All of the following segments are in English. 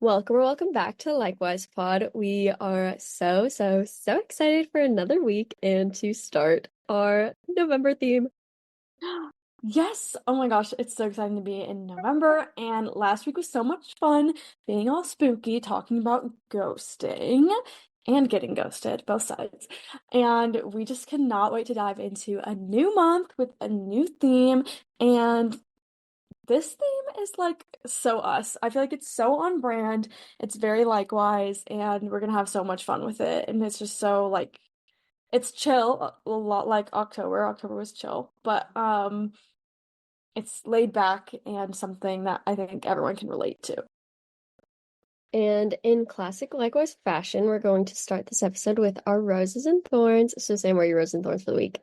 Welcome or welcome back to Likewise Pod. We are so excited for another week and to start our November theme. Yes. Oh my gosh, it's so exciting to be in November. And last week was so much fun being all spooky, talking about ghosting and getting ghosted, both sides. And we just cannot wait to dive into a new month with a new theme. And this theme is like so us. I feel like it's so on brand. It's very likewise, and we're gonna have so much fun with it. And it's just so like it's chill, a lot like October. October was chill, but it's laid back and something that I think everyone can relate to. And in classic Likewise fashion, we're going to start this episode with our roses and thorns. So Sam, what are your roses and thorns for the week?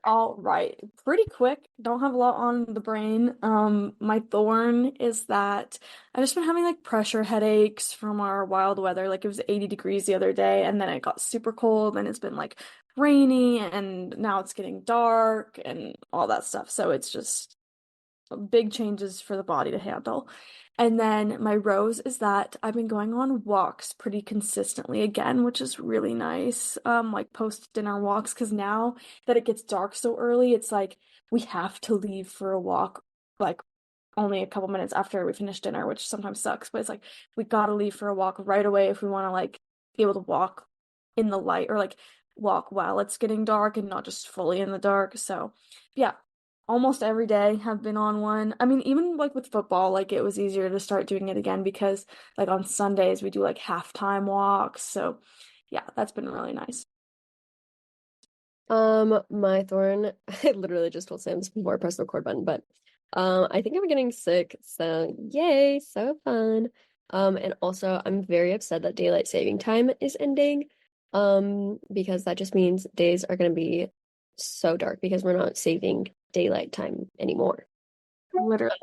All right, pretty quick. Don't have a lot on the brain. My thorn is that I've just been having like pressure headaches from our wild weather. Like it was 80 degrees the other day, and then it got super cold, and it's been like rainy, and now it's getting dark and all that stuff. So it's just big changes for the body to handle. And then my rose is that I've been going on walks pretty consistently again, which is really nice. Like post-dinner walks, because now that it gets dark so early, it's like we have to leave for a walk like only a couple minutes after we finish dinner, which sometimes sucks, but it's like we gotta leave for a walk right away if we want to like be able to walk in the light or like walk while it's getting dark and not just fully in the dark. So, yeah, almost every day have been on one. I mean, even like with football, like it was easier to start doing it again because like on Sundays we do like halftime walks. So, yeah, that's been really nice. My thorn, I literally just told Sam this before I pressed the record button, but I think I'm getting sick, so yay, so fun. And also I'm very upset that daylight saving time is ending. Because that just means days are gonna be so dark because we're not saving daylight time anymore. Literally.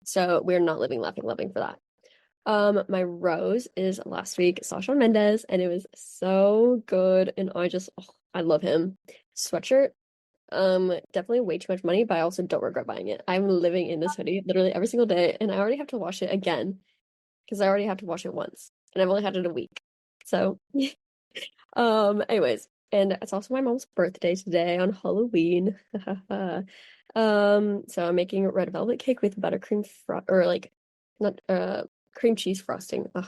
So we're not living, laughing, loving for that. My rose is last week saw Shawn Mendes, and it was so good, and I love him. Sweatshirt, definitely way too much money, but I also don't regret buying it. I'm living in this hoodie literally every single day, and I already have to wash it again because I already have to wash it once, and I've only had it a week. So, anyways, and it's also my mom's birthday today on Halloween. So I'm making red velvet cake with buttercream or like not cream cheese frosting. Ugh.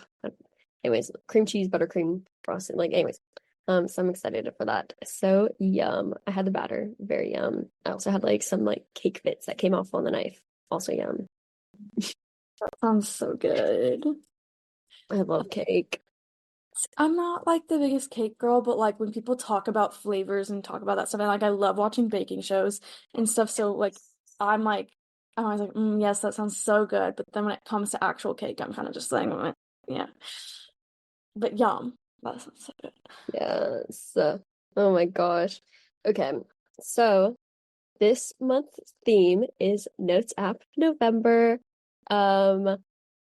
Anyways, cream cheese buttercream frosting. Like anyways, so I'm excited for that. So yum. I had the batter, very yum. I also had like some like cake bits that came off on the knife. Also yum. Sounds so good. I love cake. I'm not like the biggest cake girl, but like when people talk about flavors and talk about that stuff, and like I love watching baking shows and stuff. So like I'm always like, yes, that sounds so good. But then when it comes to actual cake, I'm kind of just like, yeah. But yum, that sounds so good. Yes. Oh my gosh. Okay. So this month's theme is Notes app November. Um,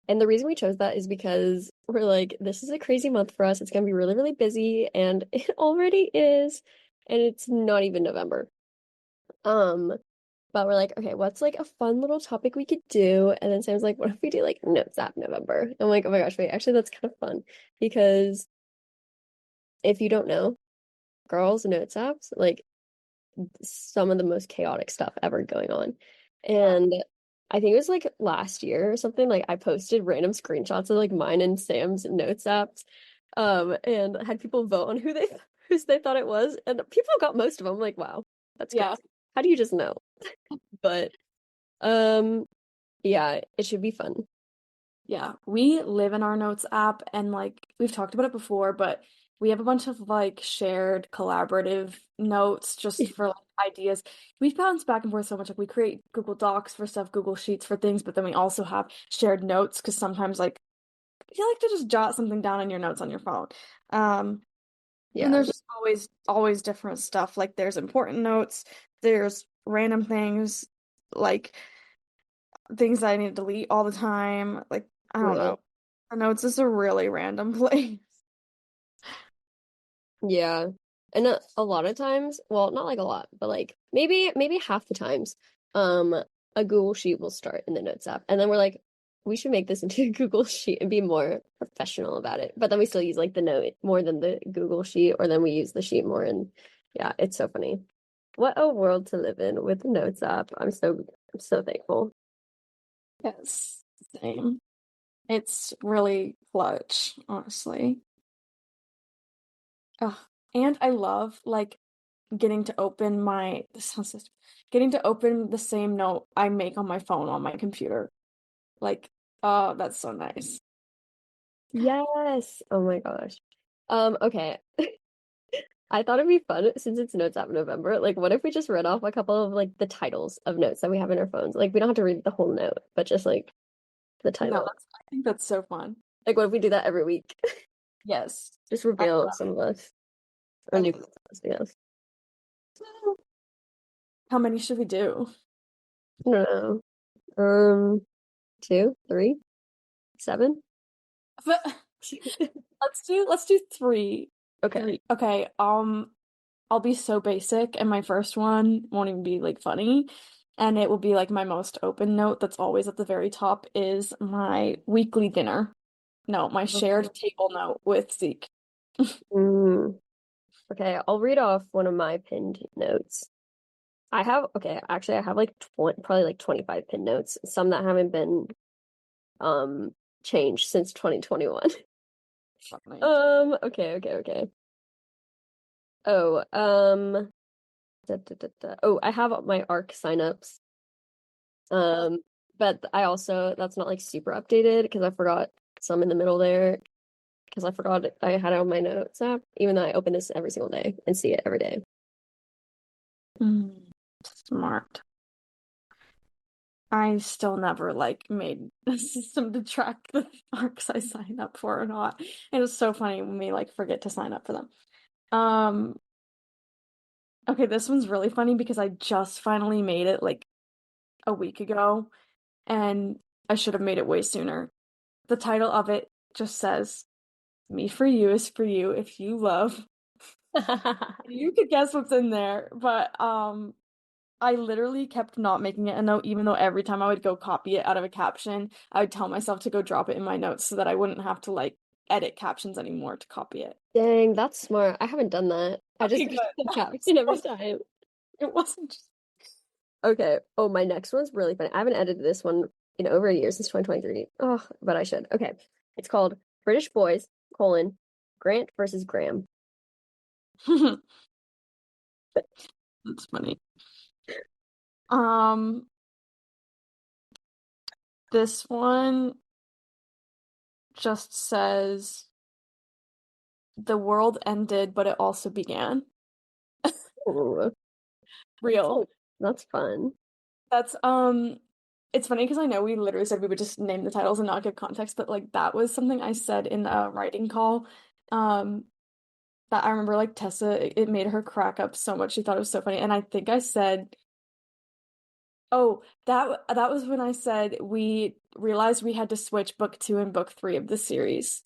and the reason we chose that is because we're like, this is a crazy month for us. It's gonna be really, really busy, and it already is, and it's not even November. Um, but we're like, okay, what's like a fun little topic we could do? And then Sam's like, what if we do like Notes app November? I'm like, oh my gosh, wait, actually that's kind of fun because if you don't know, girls' Notes apps, like some of the most chaotic stuff ever going on. And I think it was like last year or something, like I posted random screenshots of like mine and Sam's notes apps, and had people vote on whose they thought it was, and people got most of them. I'm like, wow, that's Yeah, crazy. How do you just know? But um, yeah, it should be fun. yeah. We live in our notes app, and like we've talked about it before, but we have a bunch of like shared collaborative notes just for like ideas. We bounce back and forth so much. Like we create Google Docs for stuff, Google Sheets for things, but then we also have shared notes because sometimes like you like to just jot something down in your notes on your phone. Um, and Yeah, there's just always different stuff. Like there's important notes, there's random things, like things that I need to delete all the time. Like I don't yeah, know. The notes is a really random place. yeah. And a lot of times, well, not like a lot, but like maybe half the times, a Google Sheet will start in the Notes app, and then we're like, we should make this into a Google Sheet and be more professional about it. But then we still use like the note more than the Google Sheet, or then we use the sheet more. And yeah, it's so funny. What a world to live in with the Notes app. I'm so thankful. Yes, same. It's really clutch, honestly. Ugh. And I love like getting to open my this sounds so getting to open the same note I make on my phone on my computer. Like, oh, that's so nice. Yes. Oh my gosh. Okay. I thought it'd be fun since it's Notes app November. Like, what if we just read off a couple of like the titles of notes that we have in our phones? Like, we don't have to read the whole note, but just like the No, title. I think that's so fun. Like, what if we do that every week? Yes. Just I reveal love some of us. Our I new love yes. how many should we do? I don't know. Two, three, seven. But let's do three. Okay. Three. Okay. I'll be so basic, and my first one won't even be like funny. And it will be like my most open note that's always at the very top is my weekly dinner. No, my shared table note with Zeke. Mm, okay, I'll read off one of my pinned notes. Actually I have like 20, probably like 25 pinned notes, some that haven't been um changed since 2021. Funny. Okay. Oh, oh, I have my ARC signups. Um, but I also that's not like super updated because I forgot some in the middle there because I forgot I had it on my notes app, even though I open this every single day and see it every day. Smart. I still never like made a system to track the arcs I sign up for or not. And it's so funny when we like forget to sign up for them. Um, okay, this one's really funny because I just finally made it like a week ago and I should have made it way sooner. The title of it just says, "Me for you is for you if you love." You could guess what's in there, but I literally kept not making it a note, even though every time I would go copy it out of a caption, I would tell myself to go drop it in my notes so that I wouldn't have to like edit captions anymore to copy it. Dang, that's smart. I haven't done that. I just Okay, use the good. caption every time. It wasn't just Okay. Oh, my next one's really funny. I haven't edited this one in over a year since 2023. Oh, but I should. Okay. It's called British Boys, Grant versus Graham. That's funny. Um, this one just says the world ended, but it also began. Ooh, Real. that's fun. That's it's funny because I know we literally said we would just name the titles and not give context, but like that was something I said in a writing call. Um that I remember like Tessa, it made her crack up so much. She thought it was so funny. And I think I said, oh, that was when I said we realized we had to switch book two and book three of the series.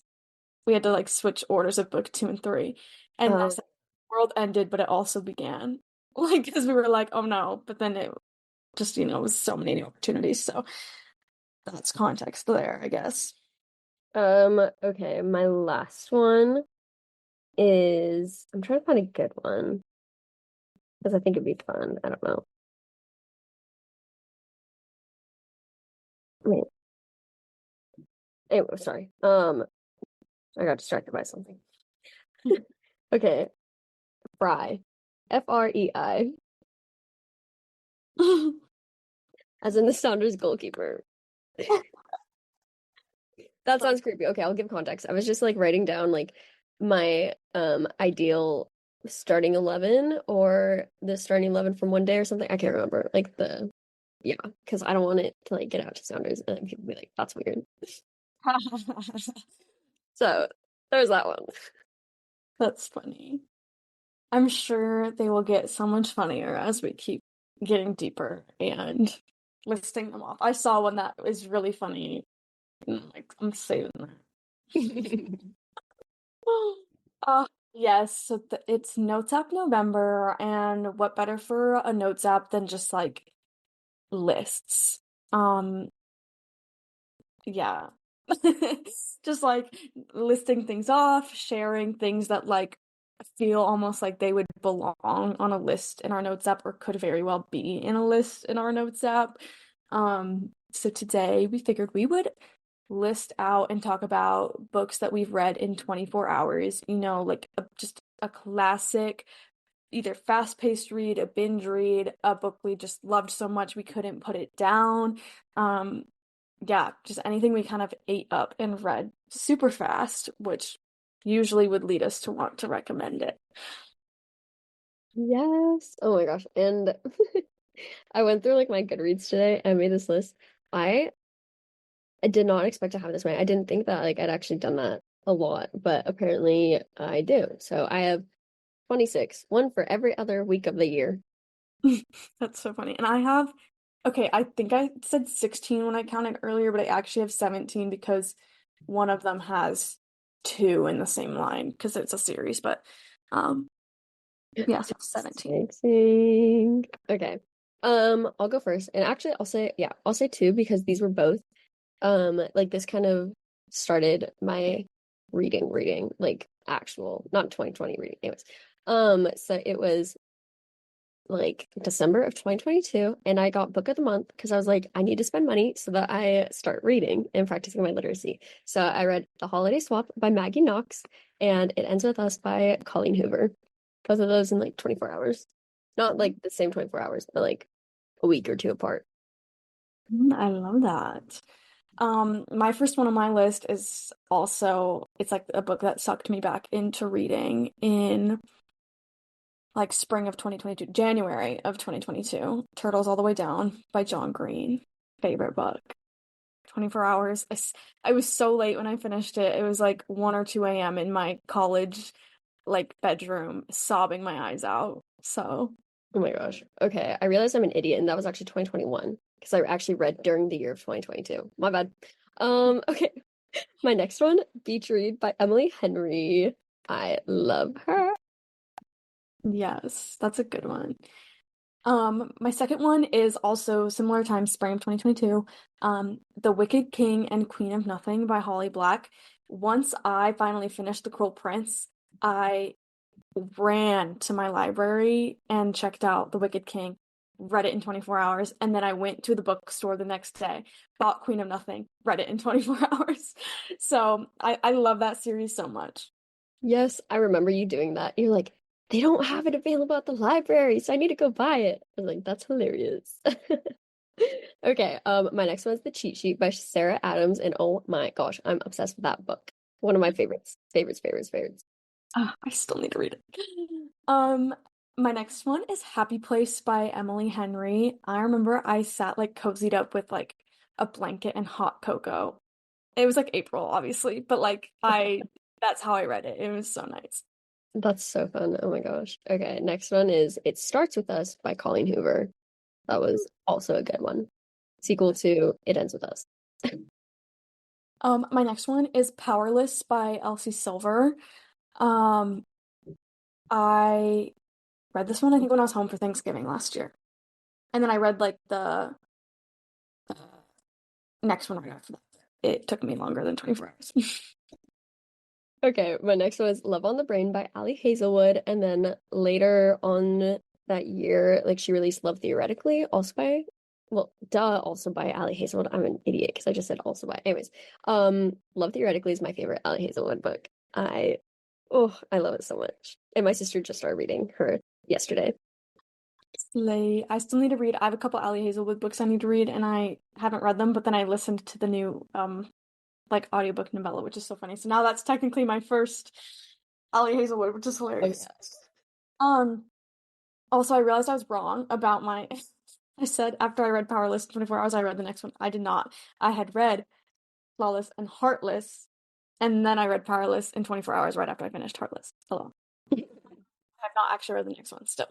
We had to like switch orders of book two and three. And I Um, said, world ended, but it also began. Like, because we were like, oh no, but then it just, was so many new opportunities. So that's context there, I guess. okay, my last one is I'm trying to find a good one because I think it'd be fun. I don't know. Wait, anyway, sorry. I got distracted by something. Okay, Fry. Frei, as in the Sounders goalkeeper. That sounds creepy. Okay, I'll give context. I was just like writing down like my ideal starting 11 or the starting 11 from one day or something. I can't remember. Like the yeah, because I don't want it to like get out to Sounders and then people be like, that's weird. So there's that one. That's funny. I'm sure they will get so much funnier as we keep getting deeper and listing them off. I saw one that was really funny. And I'm saving that. Yes, so it's Notes app November, and what better for a Notes app than just like lists? Um, Yeah. Just like listing things off, sharing things that like feel almost like they would belong on a list in our notes app or could very well be in a list in our notes app. So today we figured we would list out and talk about books that we've read in 24 hours, like just a classic, either fast-paced read, a binge read, a book we just loved so much we couldn't put it down. Um, yeah, just anything we kind of ate up and read super fast, which usually would lead us to want to recommend it. Yes. Oh my gosh. And I went through like my Goodreads today and I made this list. I I did not expect to have this many. I didn't think that like I'd actually done that a lot, but apparently I do. So I have 26, one for every other week of the year. That's so funny. And I have, okay, I think I said 16 when I counted earlier, but I actually have 17 because one of them has two in the same line because it's a series, but um yeah, so 17. Exciting. Okay. I'll go first. And actually I'll say two because these were both like this kind of started my reading, like actual, not 2020 reading. Anyways. So it was like December of 2022, and I got book of the month because I was like, I need to spend money so that I start reading and practicing my literacy. So I read The Holiday Swap by Maggie Knox and It Ends With Us by Colleen Hoover. Both of those in like 24 hours. Not like the same 24 hours, but like a week or two apart. I love that. My first one on my list is also, it's like a book that sucked me back into reading in like spring of 2022, January of 2022. Turtles All the Way Down by John Green. Favorite book. 24 hours. I was so late when I finished it. It was like 1 or 2 a.m. in my college like bedroom, sobbing my eyes out. So, Oh my gosh. Okay. I realized I'm an idiot, and that was actually 2021 because I actually read during the year of 2022. My bad. Okay. My next one, Beach Read by Emily Henry. I love her. yes, that's a good one. My second one is also similar time, spring of 2022. The Wicked King and Queen of Nothing by Holly Black. Once I finally finished The Cruel Prince, I ran to my library and checked out The Wicked King, read it in 24 hours, and then I went to the bookstore the next day, bought Queen of Nothing, read it in 24 hours. So I love that series so much. Yes, I remember you doing that. You're like, they don't have it available at the library, so I need to go buy it. I was like, that's hilarious. Okay, my next one is The Cheat Sheet by Sarah Adams, and oh my gosh, I'm obsessed with that book. One of my favorites. I still need to read it. My next one is Happy Place by Emily Henry. I remember I sat like cozied up with like a blanket and hot cocoa. It was like April, obviously, but like that's how I read it. It was so nice. That's so fun. Oh my gosh. Okay, next one is It Starts With Us by Colleen Hoover. That was also a good one. Sequel to It Ends With Us. My next one is Powerless by Elsie Silver. Um, I read this one I think when I was home for Thanksgiving last year. And then I read like the uh, next one right after that. It took me longer than 24 hours. Okay, my next one is Love on the Brain by Ali Hazelwood. And then later on that year, like she released Love Theoretically, also by, well, duh, also by Ali Hazelwood. I'm an idiot because I just said also by. Anyways, Love Theoretically is my favorite Ali Hazelwood book. I love it so much. And my sister just started reading her yesterday. Slay. I still need to read. I have a couple Ali Hazelwood books I need to read, and I haven't read them, but then I listened to the new like audiobook novella, which is so funny. So now that's technically my first Ali Hazelwood, which is Oh hilarious. yes. Um, Also I realized I was wrong about my I said after I read Powerless in 24 hours, I read the next one. I did not. I had read Flawless and Heartless, and then I read Powerless in 24 hours right after I finished Heartless. Hello. I've not actually read the next one still.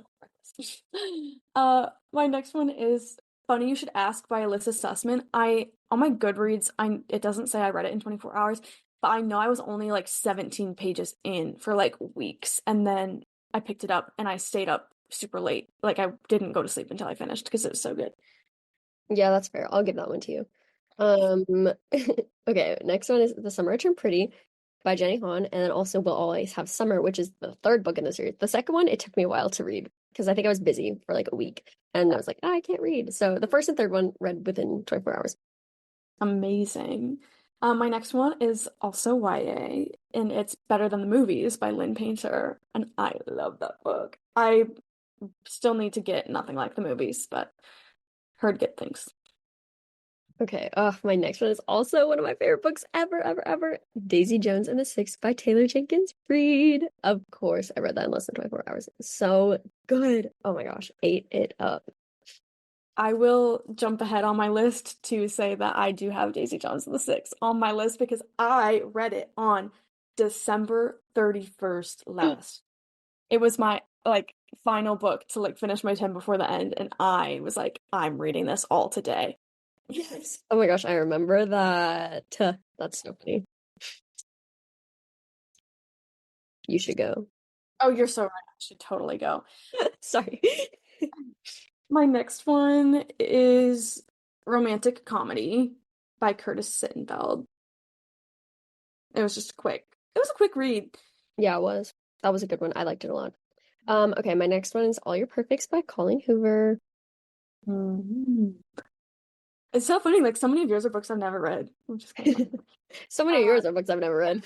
My next one is Funny You Should Ask by Alyssa Sussman. I on my Goodreads, I it doesn't say I read it in 24 hours, but I know I was only like 17 pages in for like weeks, and then I picked it up and I stayed up super late. Like I didn't go to sleep until I finished because it was so good. Yeah, that's fair. I'll give that one to you. Um, okay, next one is The Summer I Turned Pretty by Jenny Han, and then also We'll Always Have Summer, which is the third book in the series. The second one, it took me a while to read because I think I was busy for like a week, and I was like, "Ah, I can't read." So the first and third one read within 24 hours. Amazing. My next one is also YA, and it's Better Than the Movies by Lynn Painter, and I love that book. I still need to get Nothing Like the Movies, but heard good things. Okay, my next one is also one of my favorite books ever, ever, ever. Daisy Jones and the Six by Taylor Jenkins Reid. Of course, I read that in less than 24 hours. So good. Oh my gosh, ate it up. I will jump ahead on my list to say that I do have Daisy Jones and the Six on my list because I read it on December 31st last. It was my like final book to like finish my 10 before the end, and I was like, I'm reading this all today. Yes. Oh my gosh, I remember that. That's so funny. You should go. Oh, you're so right. I should totally go. Sorry. My next one is Romantic Comedy by Curtis Sittenfeld. It was just quick. It was a quick read. Yeah, it was. That was a good one. I liked it a lot. Okay, my next one is All Your Perfects by Colleen Hoover. Mhm. It's so funny, like so many of yours are books I've never read, which is kind of funny. So many of Uh, yours are books I've never read.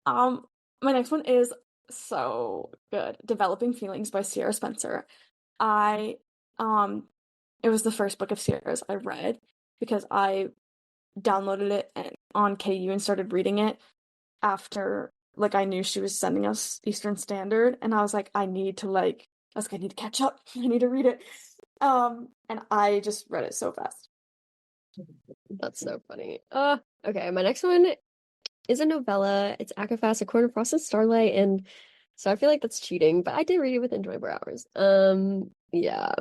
um, my next one is so good. Developing Feelings by Sierra Spencer. I um it was the first book of Sierra's I read because I downloaded it on KU and started reading it after like I knew she was sending us Eastern Standard and I was like I need to catch up. I need to read it. And I just read it so fast. That's so funny. Okay, my next one is a novella. It's Akafast, A Corner Frost and Starlight, and so I feel like that's cheating, but I did read it with enjoyable hours. Yeah.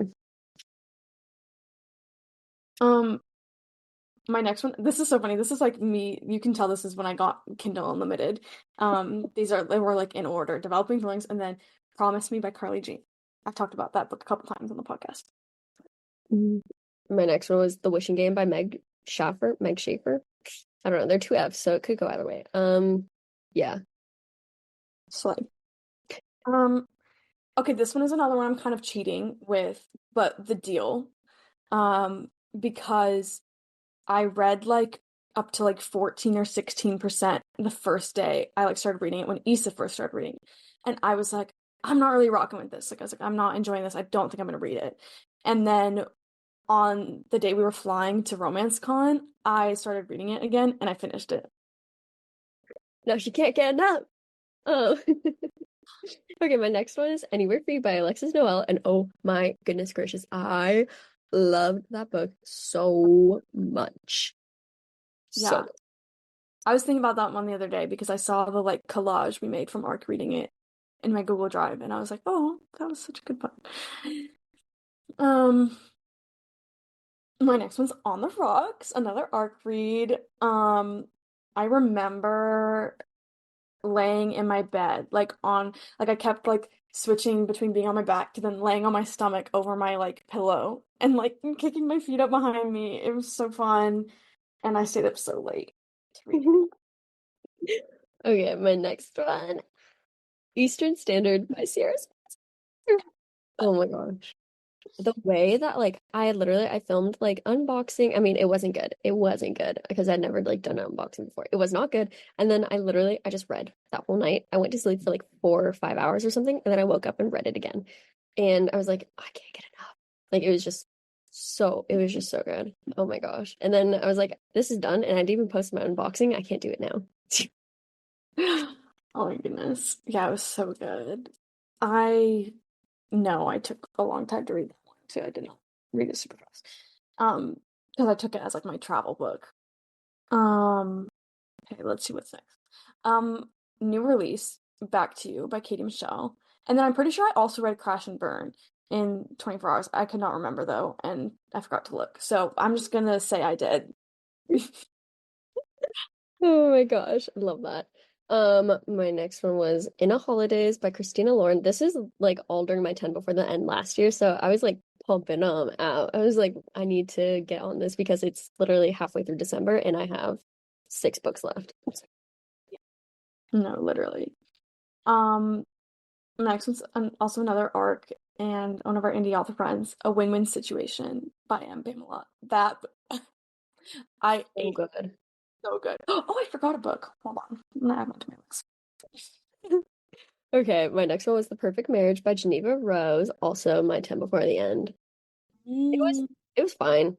Um, my next one, this is so funny. This is like me, you can tell this is when I got Kindle Unlimited. They were like in order, Developing Feelings and then Promise Me by Carly Jean. I've talked about that book a couple times on the podcast. Mm. My next one was The Wishing Game by Meg Schaefer. I don't know, they're two F's, so it could go either way. Yeah. Slay. Um, okay, this one is another one I'm kind of cheating with, but The Deal. Um, because I read like up to like 14 or 16% the first day I like started reading it when Issa first started reading it. And I was like, I'm not really rocking with this. Like I was like, I'm not enjoying this. I don't think I'm gonna read it. And then on the day we were flying to Romance Con, I started reading it again and I finished it. No, she can't get enough. Oh. Okay, my next one is Anywhere for You by Alexis Noel, and oh my goodness gracious, I loved that book so much. So Yeah. I was thinking about that one the other day because I saw the like collage we made from ARC reading it in my Google Drive and I was like, oh, that was such a good book. Um, my next one's On the Rocks, another ARC read. I remember laying in my bed, like I kept like switching between being on my back to then laying on my stomach over my like pillow and like kicking my feet up behind me. It was so fun, and I stayed up so late to read it. good. Okay, my next one, Eastern Standard by Sierra Spencer. Oh my gosh. The way that like I filmed like unboxing. I mean, it wasn't good. It wasn't good because I'd never like done an unboxing before. It was not good. And then I just read that whole night. I went to sleep for like 4 or 5 hours or something, and then I woke up and read it again. And I was like, I can't get enough. Like it was just so good. Oh my gosh. And then I was like, this is done, and I didn't even post my unboxing. I can't do it now. Oh my goodness. Yeah, it was so good. I know I took a long time to read that one too. I did not read it super fast. Because I took it as like my travel book. Um, okay, let's see what's next. Um, New release, Back to You by Katie Michelle. And then I'm pretty sure I also read Crash and Burn in 24 hours. I could not remember though, and I forgot to look. So I'm just gonna say I did. Oh my gosh, I love that. My next one was In a Holidays by Christina Lauren. This is like all during my 10 before the end last year, so I was like pumping them out. I was like, I need to get on this because it's literally halfway through December and I have 6 books left. No, literally. Um, Next one's also another arc, and one of our indie author friends, A Win-Win Situation by M. Pamela. That I So ate good. so good. Oh, I forgot a book. Hold on. I'm gonna add that to my list. Okay, my next one was The Perfect Marriage by Geneva Rose, also my 10 before the end. It was Mm. it was fine.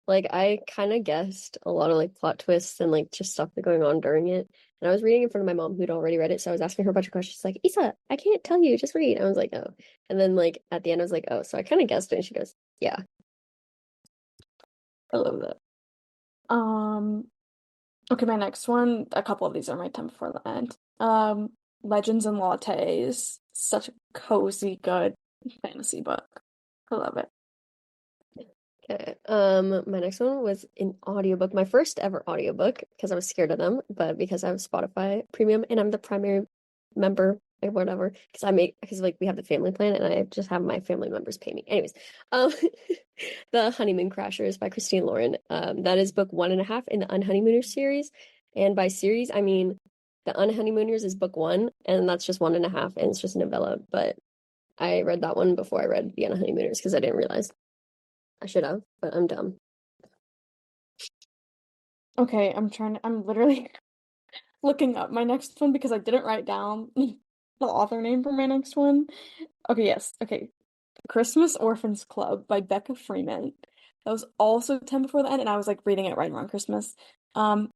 Like I kind of guessed a lot of like plot twists and like just stuff that going on during it. And I was reading in front of my mom who'd already read it, so I was asking her a bunch of questions. She's like, Isa, I can't tell you, just read. I was like, oh. And then like at the end I was like, oh, so I kind of guessed it. And she goes, yeah, I love that. Um, okay, my next one, a couple of these are my 10 before the end. Legends and Lattes. Such a cozy, good fantasy book. I love it. Okay. My next one was an audiobook, my first ever audiobook, because I was scared of them, but because I have Spotify Premium and I'm the primary member or whatever, because like we have the family plan and I just have my family members pay me. Anyways, um, The Honeymoon Crashers by Christine Lauren. That is book 1.5 in the Unhoneymooners series, and by series I mean the Unhoneymooners is book 1, and that's just 1.5, and it's just a novella. But I read that one before I read the Unhoneymooners because I didn't realize. I should have, but I'm dumb. Okay, I'm literally looking up my next one because I didn't write down the author name for my next one. Okay, yes. Okay. Christmas Orphans Club by Becca Freeman. That was also 10 before the end, and I was like reading it right around Christmas. Um,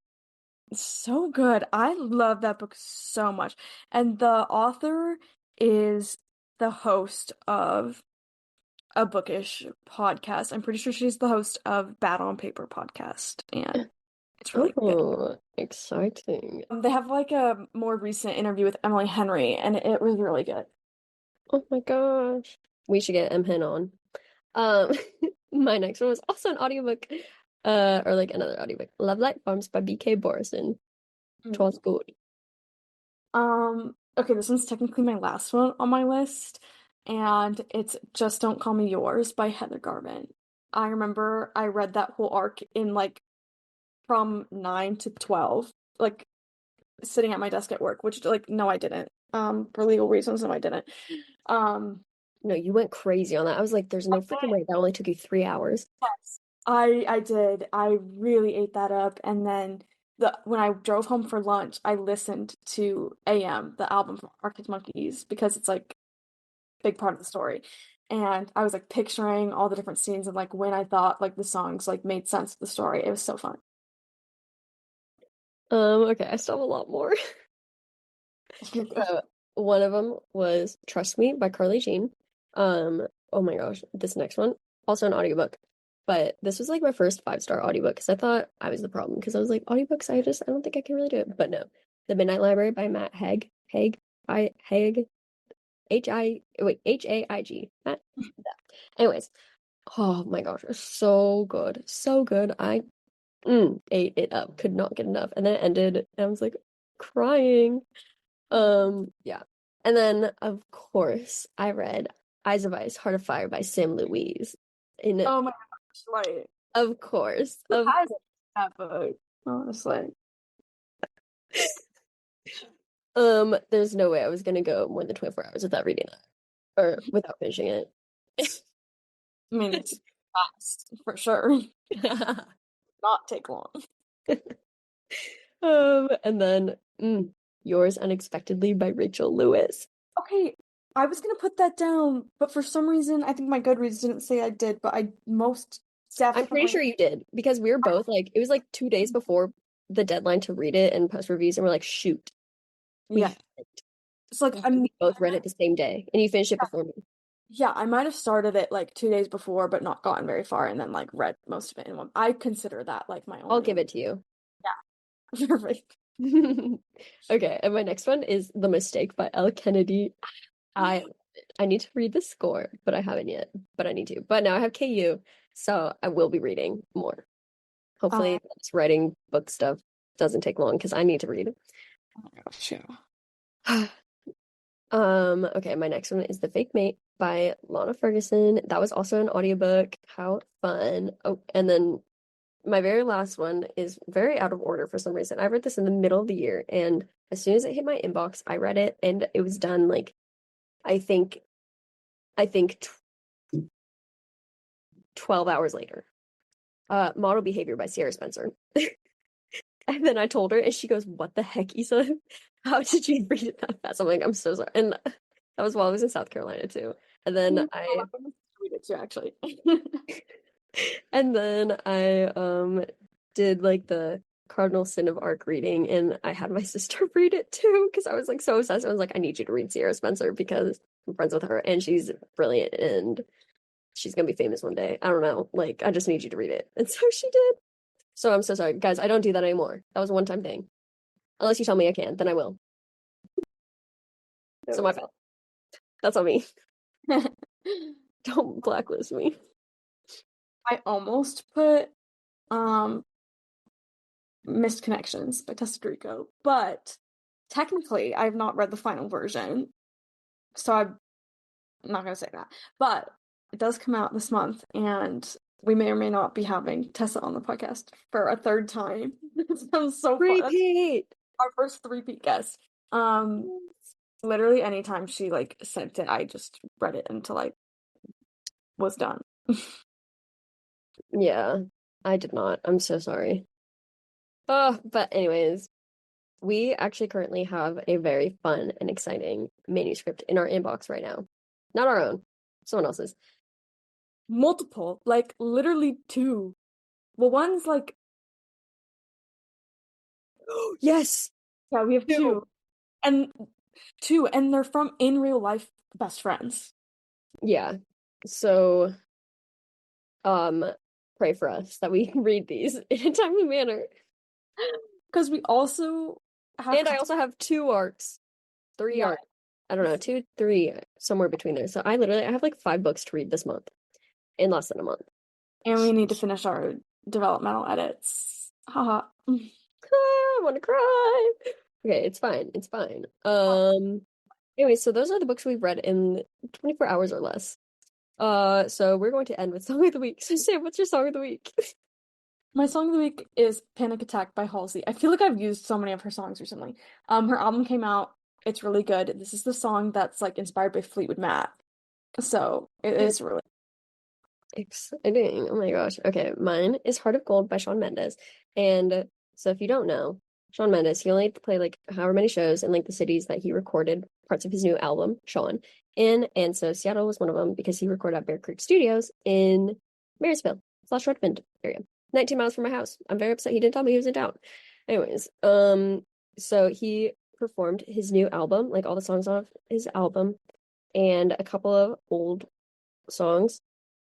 so good. I love that book so much. And the author is the host of a bookish podcast. I'm pretty sure she's the host of Bad on Paper podcast, and it's really good. Oh, exciting. They have like a more recent interview with Emily Henry, and it was really good. Oh my gosh. We should get M. Hen on. Um, my next one was also an audiobook, or like another audiobook. Love Light Farms by B.K. Borison. It was good. Okay, this one's technically my last one on my list, and it's Just Don't Call Me Yours by Heather Garvin. I remember I read that whole arc in like from 9 to 12, like sitting at my desk at work, which like no I didn't. For legal reasons, no I didn't. Um, No, you went crazy on that. I was like, there's no freaking way that only took you 3 hours. yes. I did. I really ate that up, and then the when I drove home for lunch, I listened to AM, the album from Arctic Monkeys, because it's like big part of the story. And I was like picturing all the different scenes and like when I thought like the songs like made sense of the story. It was so fun. Okay, I still have a lot more. So one of them was Trust Me by Carly Jean. Oh my gosh, this next one, also an audiobook. But this was like my first 5-star audiobook because I thought I was the problem because I was like, audiobooks, I don't think I can really do it. But no. The Midnight Library by Matt Haig. Haig. Haig. Matt. Yeah. Anyways, oh my gosh, it's so good. So good. I ate it up. Could not get enough. And then it ended and I was like crying. Yeah. And then of course I read Eyes of Ice, Heart of Fire by Sam Louise. In Oh my gosh, like Of course. who has that book? Honestly. There's no way I was gonna go more than 24 hours without reading it or without finishing it. I mean it's fast for sure. Not take long. And then Yours Unexpectedly by Rachel Lewis. Okay, I was gonna put that down, but for some reason I think my Goodreads didn't say I did, but I most I'm pretty definitely sure you did because we were both like, it was like 2 days before the deadline to read it and post reviews, and we're like, shoot, we yeah. have it. It's like I'm We both read it the same day, and you finished it before me. yeah, I might have started it like 2 days before, but not gotten very far, and then like read most of it in one. I consider that like my I'll only give it to you. yeah, perfect. Okay, and my next one is The Mistake by Elle Kennedy. I I need to read the score, but I haven't yet. But I need to. But now I have KU, so I will be reading more. Uh, Hopefully, this writing book stuff doesn't take long because I need to read. oh my gosh, yeah. Okay, my next one is The Fake Mate by Lana Ferguson. That was also an audiobook. How fun. Oh, and then my very last one is very out of order for some reason. I read this in the middle of the year, and as soon as it hit my inbox, I read it, and it was done like I think I think tw 12 hours later. Model Behavior by Sierra Spencer. And then I told her, and she goes, "What the heck, Issa? How did you read it that fast?" I'm like, "I'm so sorry." And that was while I was in South Carolina too. And then Oh, I I'm gonna read it too, actually. and then I did like the Cardinal Sin of Arc reading, and I had my sister read it too because I was like so obsessed. I was like, I need you to read Sierra Spencer because I'm friends with her and she's brilliant and she's gonna be famous one day. I don't know. Like, I just need you to read it. And so she did. So I'm so sorry. Guys, I don't do that anymore. That was a one-time thing. Unless you tell me I can, then I will. So my bad. That's on me. Don't blacklist me. I almost put um Missed Connections by Tessa Rico, but technically I've not read the final version, so I'm not gonna say that. But it does come out this month, and we may or may not be having Tessa on the podcast for a third time. That sounds so fun. That's Repeat. our first three-peat guest. Literally anytime she like sent it, I just read it until I was done. Yeah, I did not. I'm so sorry. Oh, but anyways, we actually currently have a very fun and exciting manuscript in our inbox right now. Not our own, someone else's. Multiple, like literally two. Well, one's like, Yes, yeah, we have two. and and they're from in real life best friends. Yeah. So, um, pray for us that we read these in a timely manner. Because we also have And to, I also have two arcs, three yeah, arcs. I don't know, two, three, somewhere between there. So I have like 5 books to read this month in less than a month. and we need to finish our developmental edits. Haha. I want to cry. Okay, it's fine. It's fine. Anyway, so those are the books we've read in 24 hours or less. So we're going to end with Song of the Week. So Sam, what's your Song of the Week? My song of the week is Panic Attack by Halsey. I feel like I've used so many of her songs recently. Her album came out. It's really good. This is the song that's like inspired by Fleetwood Mac. So it is really Exciting. Oh my gosh. Okay, mine is Heart of Gold by Shawn Mendes. And so if you don't know, Shawn Mendes, he only played like however many shows in like the cities that he recorded parts of his new album, Shawn, in. And so Seattle was one of them because he recorded at Bear Creek Studios in Marysville / Redmond area, 19 miles from my house. I'm very upset he didn't tell me he was in town. Anyways, so he performed his new album, like all the songs off his album, and a couple of old songs.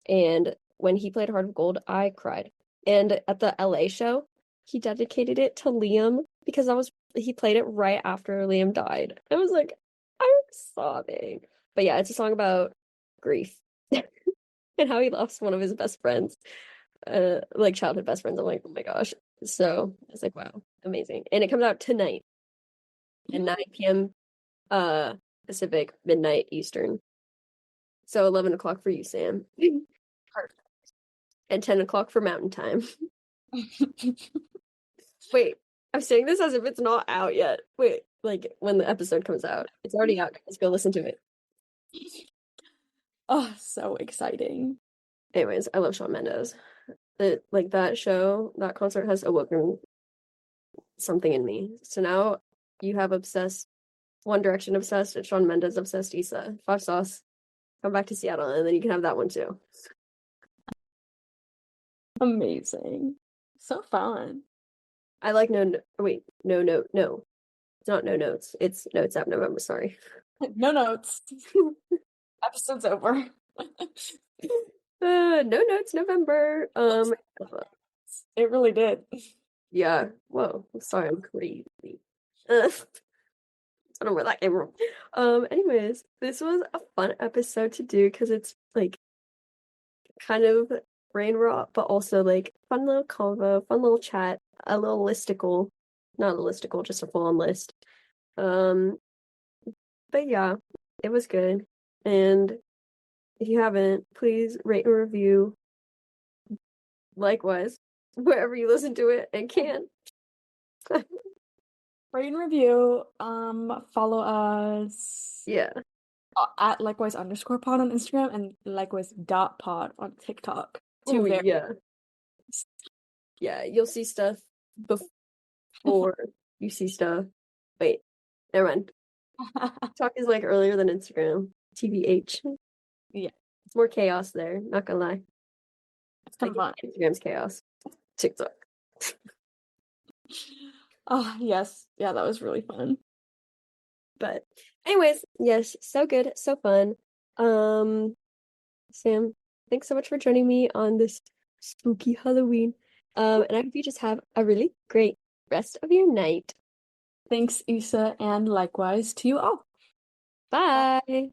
And when he played Heart of Gold, I cried. And at the LA show, he dedicated it to Liam because he played it right after Liam died. I was like, I'm sobbing. But yeah, it's a song about grief and how he lost one of his best friends, like childhood best friends. I'm like, oh my gosh. So it's like, wow, amazing. And it comes out tonight at 9 p.m. Pacific, midnight Eastern. So 11 o'clock for you, Sam. perfect. And 10 o'clock for Mountain Time. Wait, I'm saying this as if it's not out yet. Wait, like when the episode comes out. It's already out. Let's go listen to it. Oh, so exciting. Anyways, I love Shawn Mendes. Like that show, that concert has awoken something in me. So now you have obsessed, One Direction obsessed, and Shawn Mendes obsessed Issa. 5 sauce. Come back to Seattle, and then you can have that one too. Amazing. So fun. I like wait, no note, no. It's not no notes. It's Notes App November, sorry. No notes. Episode's over. No notes November. It really did. Yeah. Whoa. Sorry, I'm crazy. I don't know where that came from. Anyways, this was a fun episode to do because it's like kind of brain rot, but also like fun little convo, fun little chat, a little listicle. Not a listicle, just a full on list. Um, But yeah, it was good. And if you haven't, please rate and review likewise wherever you listen to it and can. Rate and review. Follow us Yeah. at likewise_pod on Instagram and likewise.pod on TikTok. Two Oh very yeah. Yeah, you'll see stuff before you see stuff. Wait, never mind. TikTok is like earlier than Instagram. TBH. yeah, It's more chaos there, not gonna lie. it's kind Like of fun. Instagram's chaos. TikTok. Oh, yes. Yeah, that was really fun. But anyways, yes, so good, so fun. Um, Sam, thanks so much for joining me on this spooky Halloween. And I hope you just have a really great rest of your night. Thanks, Issa, and likewise to you all. Bye.